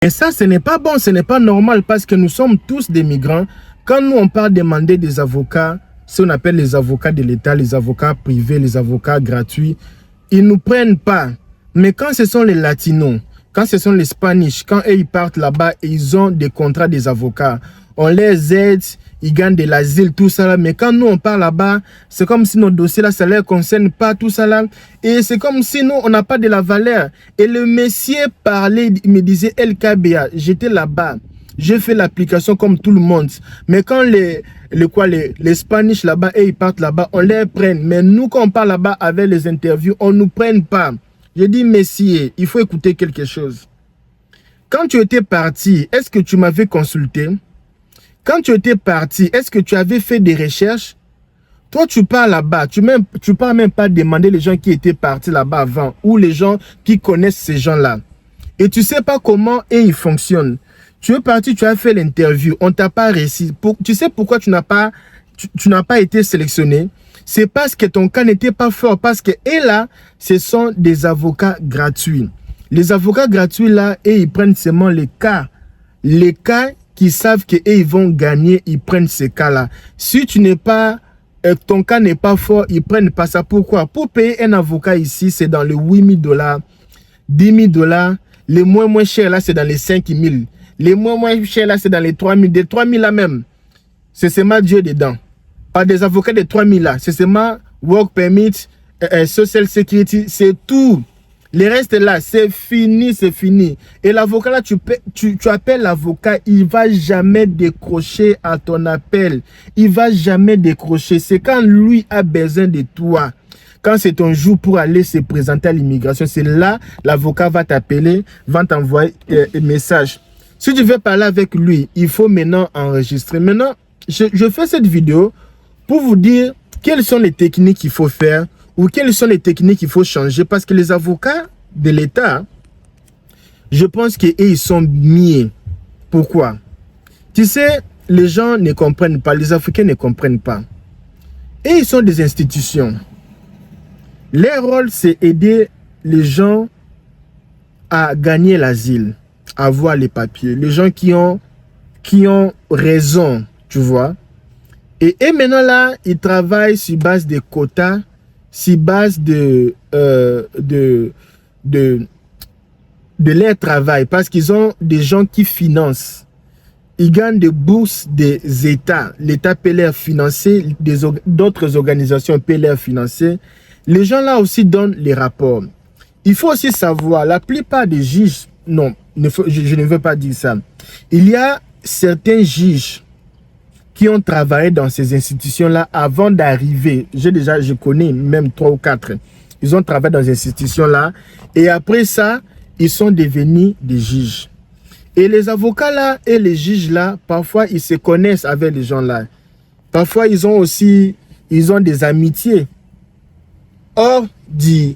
Et ça, ce n'est pas bon, ce n'est pas normal parce que nous sommes tous des migrants. Quand nous, on parle demander des avocats, ce qu'on appelle les avocats de l'État, les avocats privés, les avocats gratuits, ils ne nous prennent pas. Mais quand ce sont les Latinos, quand ce sont les Spanish, quand eux, ils partent là-bas et ils ont des contrats des avocats, on les aide, ils gagnent de l'asile, tout ça là. Mais quand nous, on part là-bas, c'est comme si nos dossiers là, ça ne les concerne pas, tout ça là. Et c'est comme si nous, on n'a pas de la valeur. Et le monsieur parlait, il me disait LKBA, j'étais là-bas. J'ai fait l'application comme tout le monde. Mais quand les Spanish là-bas, et ils partent là-bas, on les prenne. Mais nous, quand on part là-bas avec les interviews, on ne nous prenne pas. J'ai dit, messieurs, il faut écouter quelque chose. Quand tu étais parti, est-ce que tu m'avais consulté? Quand tu étais parti, est-ce que tu avais fait des recherches? Toi, tu pars là-bas, tu pars même pas demander les gens qui étaient partis là-bas avant ou les gens qui connaissent ces gens-là. Et tu sais pas comment ils fonctionnent. Tu es parti, tu as fait l'interview, on t'a pas réussi. Tu sais pourquoi tu n'as pas été sélectionné? C'est parce que ton cas n'était pas fort. Parce que et là, ce sont des avocats gratuits. Les avocats gratuits là, et ils prennent seulement les cas. Les cas qui savent qu'ils vont gagner, ils prennent ces cas-là. Si tu n'es pas, ton cas n'est pas fort, ils prennent pas ça. Pourquoi? Pour payer un avocat ici, c'est dans les $8,000, $10,000. Les moins chers là, c'est dans les 5,000. Les moins chers là, c'est dans les 3,000. Des 3,000 là même, c'est seulement Dieu dedans. Pas des avocats de 3,000 là, c'est seulement work permit, social security, c'est tout. Les restes là, c'est fini, c'est fini. Et l'avocat là, tu appelles l'avocat, il va jamais décrocher à ton appel. Il va jamais décrocher. C'est quand lui a besoin de toi. Quand c'est ton jour pour aller se présenter à l'immigration, c'est là, l'avocat va t'appeler, va t'envoyer un message. Si tu veux parler avec lui, il faut maintenant enregistrer. Maintenant, je fais cette vidéo pour vous dire quelles sont les techniques qu'il faut faire ou quelles sont les techniques qu'il faut changer. Parce que les avocats de l'État, je pense qu'ils sont mieux. Pourquoi? Tu sais, les gens ne comprennent pas, les Africains ne comprennent pas. Et ils sont des institutions. Leur rôle, c'est aider les gens à gagner l'asile, à avoir les papiers. Les gens qui ont raison, tu vois. Et maintenant là, ils travaillent sur base de quotas, sur base de leur travail. Parce qu'ils ont des gens qui financent. Ils gagnent des bourses des États. L'État peut leur financer, d'autres organisations peuvent leur financer. Les gens là aussi donnent les rapports. Il faut aussi savoir, la plupart des juges, non, je ne veux pas dire ça. Il y a certains juges qui ont travaillé dans ces institutions-là avant d'arriver. Je connais même 3 ou 4. Ils ont travaillé dans ces institutions-là. Et après ça, ils sont devenus des juges. Et les avocats-là et les juges-là, parfois, ils se connaissent avec les gens-là. Parfois, ils ont des amitiés. Hors du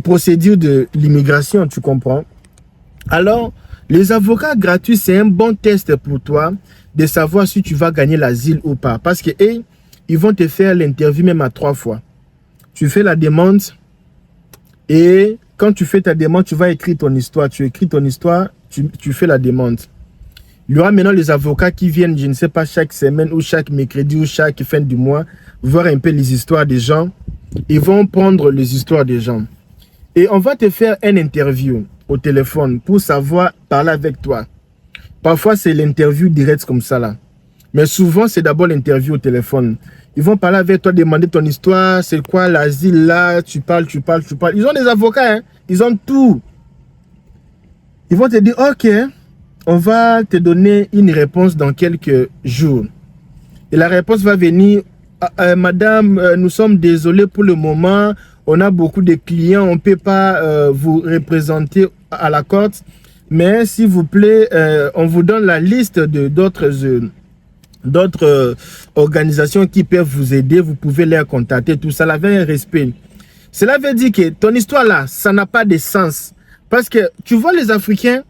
procédure de l'immigration, tu comprends? Alors, les avocats gratuits, c'est un bon test pour toi de savoir si tu vas gagner l'asile ou pas. Parce que ils vont te faire l'interview même à 3 fois. Tu fais la demande et quand tu fais ta demande, tu vas écrire ton histoire. Tu écris ton histoire, tu fais la demande. Il y aura maintenant les avocats qui viennent, je ne sais pas, chaque semaine ou chaque mercredi ou chaque fin du mois, voir un peu les histoires des gens. Ils vont prendre les histoires des gens. Et on va te faire une interview au téléphone pour savoir parler avec toi. Parfois, c'est l'interview directe comme ça là. Mais souvent, c'est d'abord l'interview au téléphone. Ils vont parler avec toi, demander ton histoire, c'est quoi l'asile là, tu parles. Ils ont des avocats, hein? Ils ont tout. Ils vont te dire, ok, on va te donner une réponse dans quelques jours. Et la réponse va venir, madame, nous sommes désolés pour le moment, on a beaucoup de clients, on ne peut pas vous représenter à la courte, mais s'il vous plaît, on vous donne la liste de d'autres organisations qui peuvent vous aider, vous pouvez les contacter, tout ça, avec un respect. Cela veut dire que ton histoire là, ça n'a pas de sens. Parce que tu vois les Africains,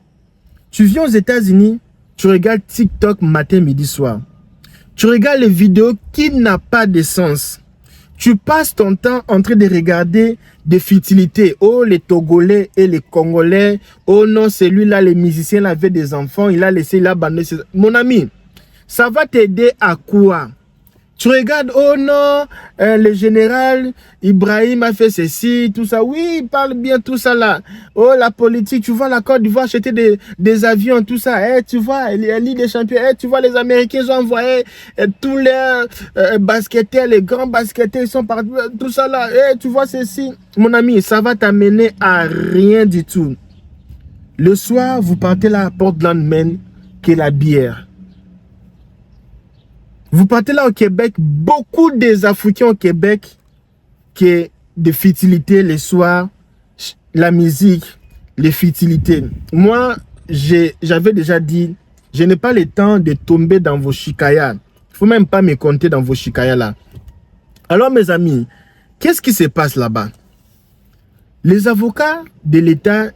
tu viens aux États-Unis, tu regardes TikTok matin, midi, soir. Tu regardes les vidéos qui n'ont pas de sens. Tu passes ton temps en train de regarder des futilités. Oh, les Togolais et les Congolais. Oh non, celui-là, les musiciens avaient des enfants. Il a laissé, il a abandonné ses... Mon ami, ça va t'aider à quoi? Tu regardes, oh non, le général Ibrahim a fait ceci, tout ça. Oui, il parle bien, tout ça là. Oh, la politique, tu vois, la Côte d'Ivoire acheter des avions, tout ça. Tu vois, la Ligue des Champions, tu vois, les Américains, ils ont envoyé tous les basketteurs, les grands basketteurs, ils sont partout, tout ça là. Tu vois ceci. Mon ami, ça va t'amener à rien du tout. Le soir, vous partez là à Portland, qui est la bière. Vous partez là au Québec, beaucoup des Africains au Québec qui est de fertilité les soirs, la musique, les fertilités. Moi, j'avais déjà dit, je n'ai pas le temps de tomber dans vos chicayas. Il ne faut même pas me compter dans vos chicayas là. Alors mes amis, qu'est-ce qui se passe là-bas? Les avocats de l'État,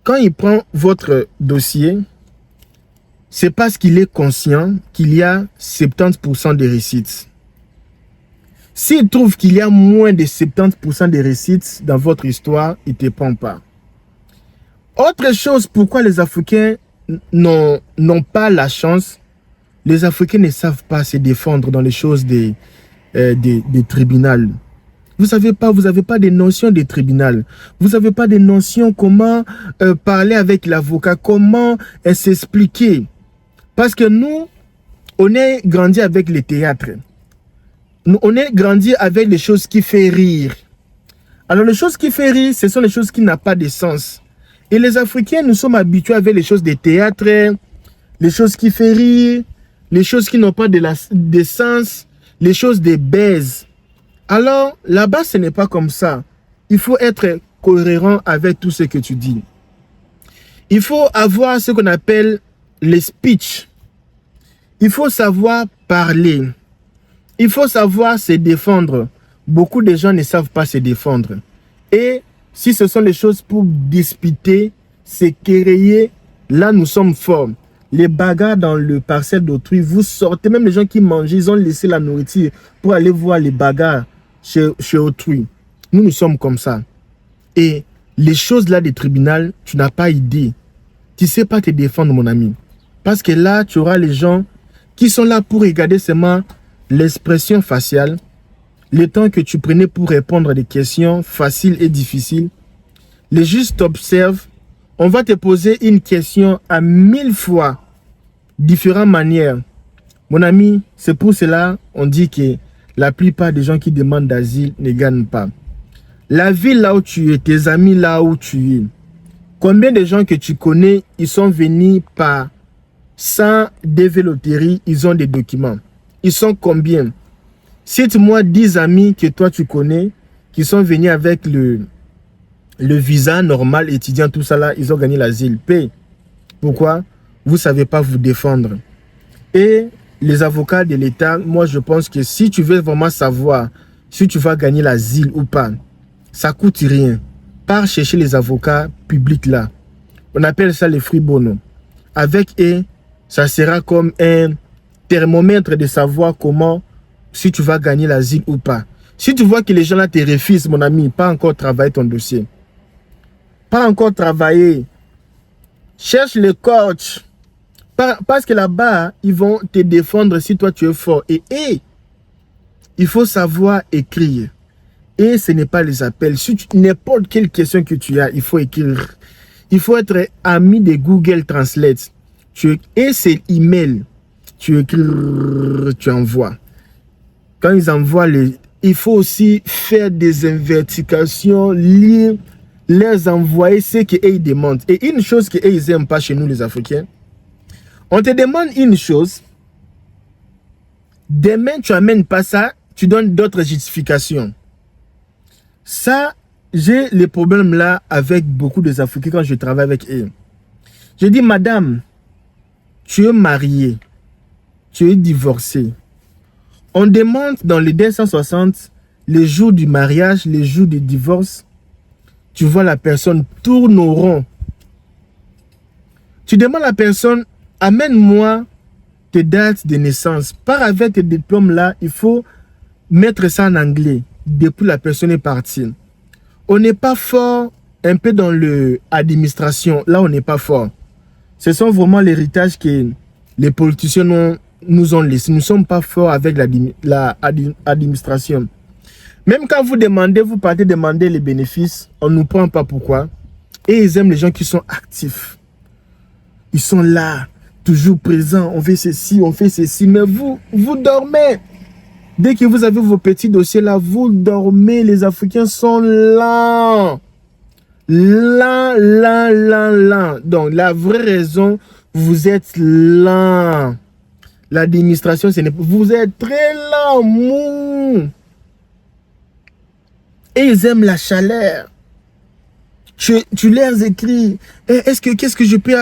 quand ils prennent votre dossier, c'est parce qu'il est conscient qu'il y a 70% de réussites. S'il trouve qu'il y a moins de 70% de réussites dans votre histoire, il ne te prend pas. Autre chose, pourquoi les Africains n'ont pas la chance, les Africains ne savent pas se défendre dans les choses des tribunaux. Vous savez pas, vous n'avez pas de notions des tribunaux. Vous n'avez pas de notions comment parler avec l'avocat, comment s'expliquer. Parce que nous, on est grandi avec le théâtre. On est grandi avec les choses qui font rire. Alors les choses qui font rire, ce sont les choses qui n'ont pas de sens. Et les Africains, nous sommes habitués avec les choses de théâtre, les choses qui font rire, les choses qui n'ont pas de sens, les choses de baise. Alors là-bas, ce n'est pas comme ça. Il faut être cohérent avec tout ce que tu dis. Il faut avoir ce qu'on appelle les speech. Il faut savoir parler. Il faut savoir se défendre. Beaucoup de gens ne savent pas se défendre. Et si ce sont les choses pour disputer, se quereller, là nous sommes forts. Les bagarres dans le parcelle d'autrui, vous sortez, même les gens qui mangent, ils ont laissé la nourriture pour aller voir les bagarres chez autrui. Nous sommes comme ça. Et les choses là des tribunaux, tu n'as pas idée. Tu ne sais pas te défendre, mon ami. Parce que là, tu auras les gens qui sont là pour regarder seulement l'expression faciale, le temps que tu prenais pour répondre à des questions faciles et difficiles. Les juges t'observent. On va te poser une question à 1000 fois, différentes manières. Mon ami, c'est pour cela on dit que la plupart des gens qui demandent d'asile ne gagnent pas. La ville là où tu es, tes amis là où tu es, combien de gens que tu connais, ils sont venus par sans développerie, ils ont des documents. Ils sont combien? Cite-moi 10 amis que toi tu connais qui sont venus avec le visa normal, étudiant, tout ça là, ils ont gagné l'asile. P. Pourquoi? Vous ne savez pas vous défendre. Et les avocats de l'État, moi je pense que si tu veux vraiment savoir si tu vas gagner l'asile ou pas, ça ne coûte rien. Pars chercher les avocats publics là. On appelle ça les free bono. Avec eux, ça sera comme un thermomètre de savoir comment, si tu vas gagner l'asile ou pas. Si tu vois que les gens là te refusent, mon ami, pas encore travailler ton dossier. Pas encore travailler. Cherche le coach. Parce que là-bas, ils vont te défendre si toi tu es fort. Et il faut savoir écrire. Et ce n'est pas les appels. Si n'importe quelle question que tu as, il faut écrire. Il faut être ami de Google Translate. Et c'est email. Tu écris, tu envoies. Quand ils envoient, il faut aussi faire des investigations, lire, les envoyer ce qu'ils demandent. Et une chose qu'ils n'aiment pas chez nous les Africains, on te demande une chose, demain tu n'amènes pas ça, tu donnes d'autres justifications. Ça, j'ai le problème là avec beaucoup des Africains quand je travaille avec eux. Je dis, madame, tu es mariée, tu es divorcée. On demande dans les 260, les jours du mariage, les jours du divorce, tu vois la personne tourne au rond. Tu demandes à la personne, amène-moi tes dates de naissance. Par avec tes diplômes là, il faut mettre ça en anglais depuis la personne est partie. On n'est pas fort un peu dans l'administration. Là, on n'est pas fort. Ce sont vraiment l'héritage que les politiciens nous ont laissé. Nous ne sommes pas forts avec l'administration. Même quand vous demandez, vous partez demander les bénéfices, on ne nous prend pas. Pourquoi? Et ils aiment les gens qui sont actifs. Ils sont là, toujours présents. On fait ceci, on fait ceci. Mais vous dormez. Dès que vous avez vos petits dossiers là, vous dormez. Les Africains sont lents. Lents. Donc, la vraie raison, vous êtes lents. L'administration, vous êtes très lents, mou. Et ils aiment la chaleur. Tu leur écris, qu'est-ce que je peux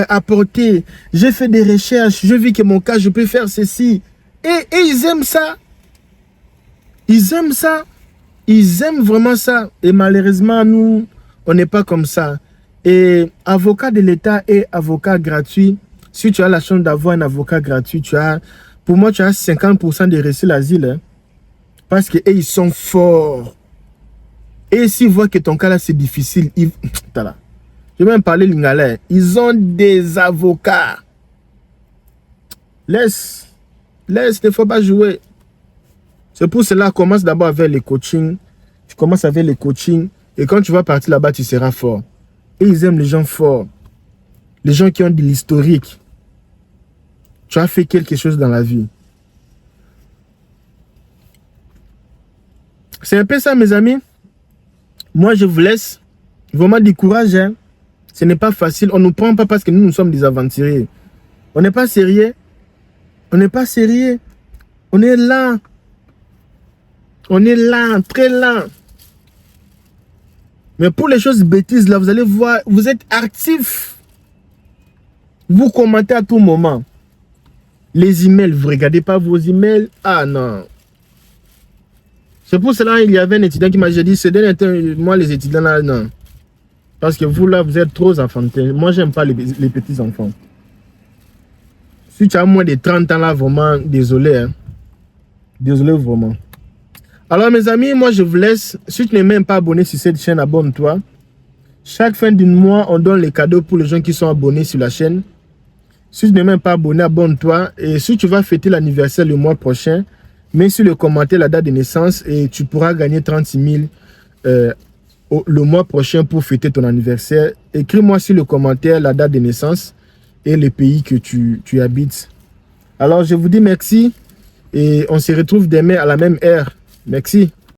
apporter? J'ai fait des recherches, je vis que mon cas, je peux faire ceci. Et ils aiment ça. Ils aiment ça. Ils aiment vraiment ça. Et malheureusement, nous, on n'est pas comme ça. Et avocat de l'État et avocat gratuit, si tu as la chance d'avoir un avocat gratuit, pour moi, tu as 50% de réussir l'asile. Hein, parce que ils sont forts. Et s'ils voient que ton cas là, c'est difficile, je vais même parler lingala. Ils ont des avocats. Laisse, il ne faut pas jouer. C'est pour cela qu'on commence d'abord avec les coachings. Tu commences avec les coachings. Et quand tu vas partir là-bas, tu seras fort. Et ils aiment les gens forts. Les gens qui ont de l'historique. Tu as fait quelque chose dans la vie. C'est un peu ça, mes amis. Moi, je vous laisse. Vraiment du courage. Hein. Ce n'est pas facile. On ne nous prend pas parce que nous sommes des aventuriers. On n'est pas sérieux. On n'est pas sérieux. On est là. On est là, très lent. Mais pour les choses bêtises, là, vous allez voir, vous êtes actifs. Vous commentez à tout moment. Les emails, vous ne regardez pas vos emails. Ah non. C'est pour cela qu'il y avait un étudiant qui m'a dit, moi les étudiants là, non. Parce que vous là, vous êtes trop enfantin. Moi, j'aime pas les petits enfants. Si tu as moins de 30 ans là, vraiment, désolé. Hein. Désolé vraiment. Alors mes amis, moi je vous laisse. Si tu n'es même pas abonné sur cette chaîne, abonne-toi. Chaque fin du mois, on donne les cadeaux pour les gens qui sont abonnés sur la chaîne. Si tu n'es même pas abonné, abonne-toi. Et si tu vas fêter l'anniversaire le mois prochain, mets sur le commentaire la date de naissance et tu pourras gagner 36 000 le mois prochain pour fêter ton anniversaire. Écris-moi sur le commentaire la date de naissance et le pays que tu habites. Alors je vous dis merci et on se retrouve demain à la même heure. Merci.